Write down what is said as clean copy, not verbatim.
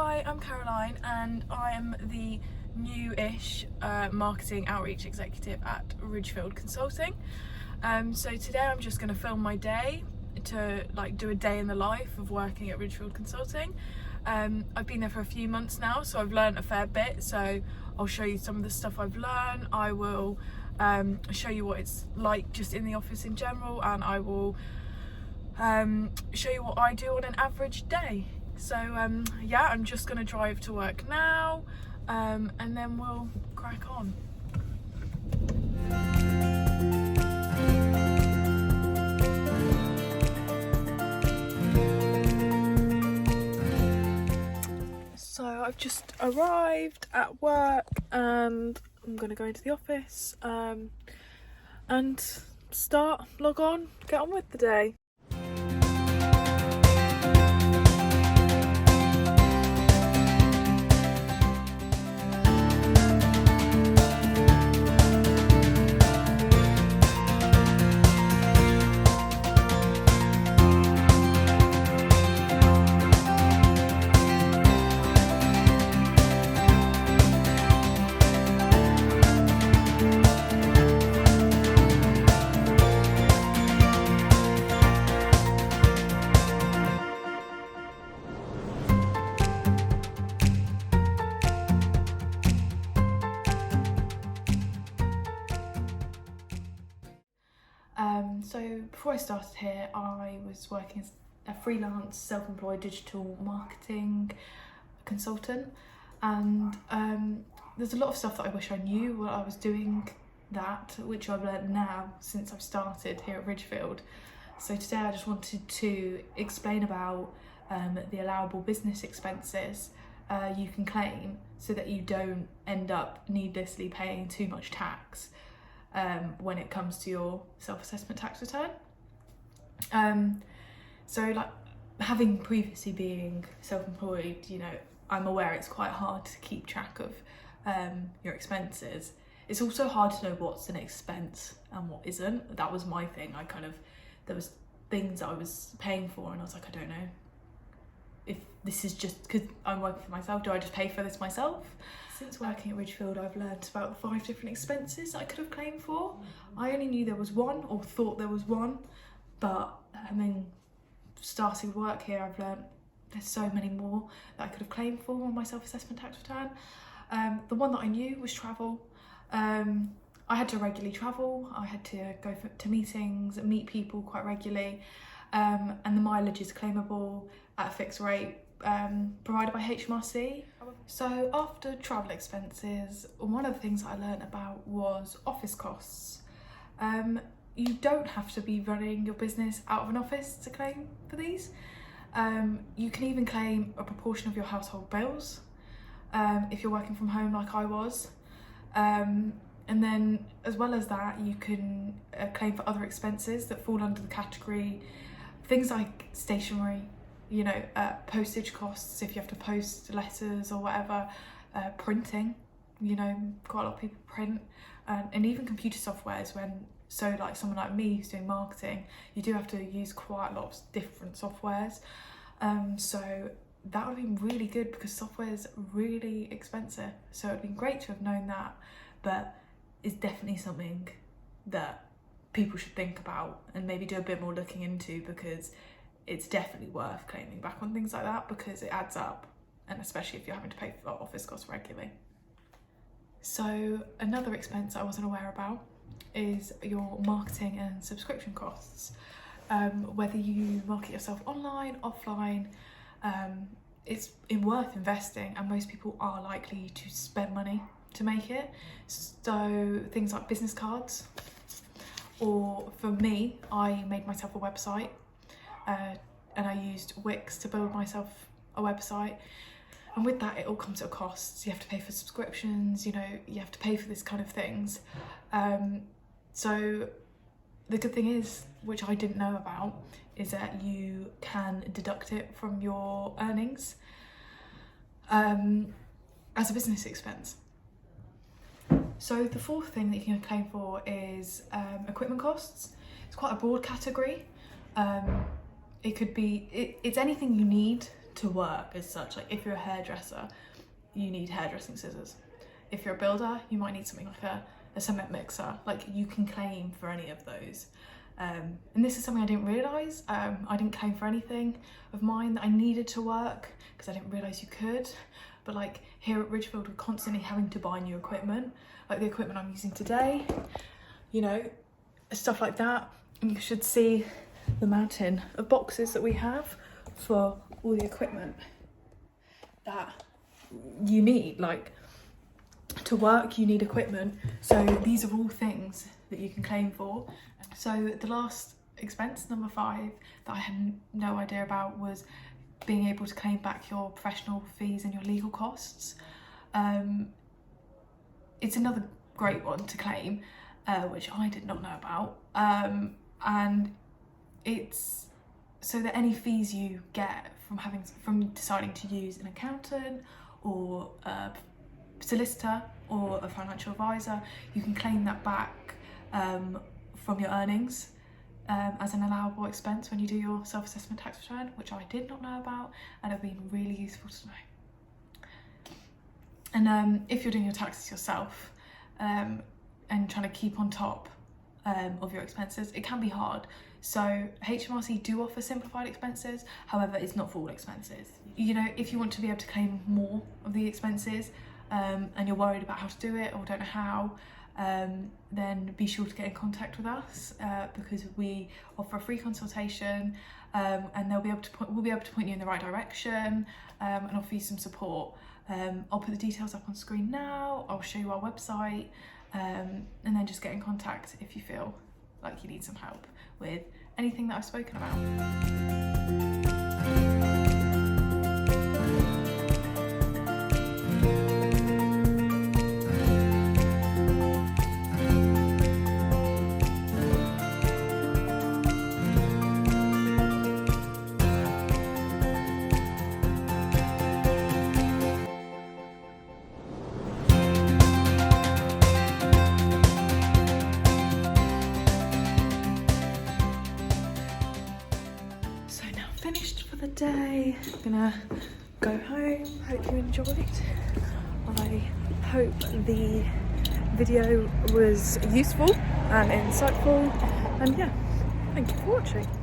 Hi, I'm Caroline and I am the new-ish marketing outreach executive at Ridgefield Consulting. So today I'm just going to film my day to do a day in the life of working at Ridgefield Consulting. I've been there for a few months now, so I've learned a fair bit, so I'll show you some of the stuff I've learned. I will show you what it's like just in the office in general, and I will show you what I do on an average day. So yeah, I'm just going to drive to work now and then we'll crack on. So I've just arrived at work and I'm going to go into the office and log on, get on with the day. So before I started here, I was working as a freelance, self-employed digital marketing consultant, and there's a lot of stuff that I wish I knew while I was doing that, which I've learned now since I've started here at Ridgefield. So today I just wanted to explain about the allowable business expenses you can claim so that you don't end up needlessly paying too much tax when it comes to your self-assessment tax return. So having previously being self-employed, I'm aware it's quite hard to keep track of your expenses. It's also hard to know what's an expense and what isn't. That was my thing. There was things I was paying for and I was like, I don't know if this is just because I'm working for myself, do I just pay for this myself? Since working at Ridgefield, I've learned about 5 different expenses that I could have claimed for. I only knew there was one, or thought there was one, but starting work here, I've learned there's so many more that I could have claimed for on my self-assessment tax return. The one that I knew was travel. I had to regularly travel. I had to go to meetings, meet people quite regularly, and the mileage is claimable at a fixed rate provided by HMRC. So after travel expenses, one of the things I learned about was office costs. You don't have to be running your business out of an office to claim for these. You can even claim a proportion of your household bills if you're working from home like I was. And then as well as that, you can claim for other expenses that fall under the category, things like stationery, postage costs if you have to post letters or whatever, printing, quite a lot of people print, and even computer softwares someone like me who's doing marketing, you do have to use quite a lot of different softwares. So that would have been really good because software is really expensive. So it'd been great to have known that, but it's definitely something that people should think about and maybe do a bit more looking into, because it's definitely worth claiming back on things like that because it adds up, and especially if you're having to pay for office costs regularly. So another expense I wasn't aware about is your marketing and subscription costs. Whether you market yourself online, offline, it's worth investing, and most people are likely to spend money to make it. So things like business cards, or for me, I made myself a website. And I used Wix to build myself a website, and with that it all comes at a cost. You have to pay for subscriptions, you have to pay for this kind of things. So the good thing is, which I didn't know about, is that you can deduct it from your earnings as a business expense. So the fourth thing that you can claim for is equipment costs. It's quite a broad category. It could be, it's anything you need to work as such. Like if you're a hairdresser, you need hairdressing scissors. If you're a builder, you might need something like a cement mixer. Like you can claim for any of those. And this is something I didn't realise. I didn't claim for anything of mine that I needed to work because I didn't realise you could. But like here at Ridgefield, we're constantly having to buy new equipment, like the equipment I'm using today, you know, stuff like that. And you should see the mountain of boxes that we have for all the equipment that you need. Like to work, you need equipment. So these are all things that you can claim for. So the last expense, number 5, that I had no idea about was being able to claim back your professional fees and your legal costs. It's another great one to claim, which I did not know about. And it's so that any fees you get from deciding to use an accountant or a solicitor or a financial advisor, you can claim that back from your earnings as an allowable expense when you do your self-assessment tax return, which I did not know about and have been really useful to know. And if you're doing your taxes yourself and trying to keep on top of your expenses, it can be hard. So HMRC do offer simplified expenses, however it's not for all expenses. You know, if you want to be able to claim more of the expenses and you're worried about how to do it or don't know how, then be sure to get in contact with us because we offer a free consultation and we'll be able to point you in the right direction and offer you some support. I'll put the details up on screen now. I'll show you our website and then just get in contact if you feel like you need some help with anything that I've spoken about. Finished for the day. I'm gonna go home. Hope you enjoyed. I hope the video was useful and insightful, and yeah, thank you for watching.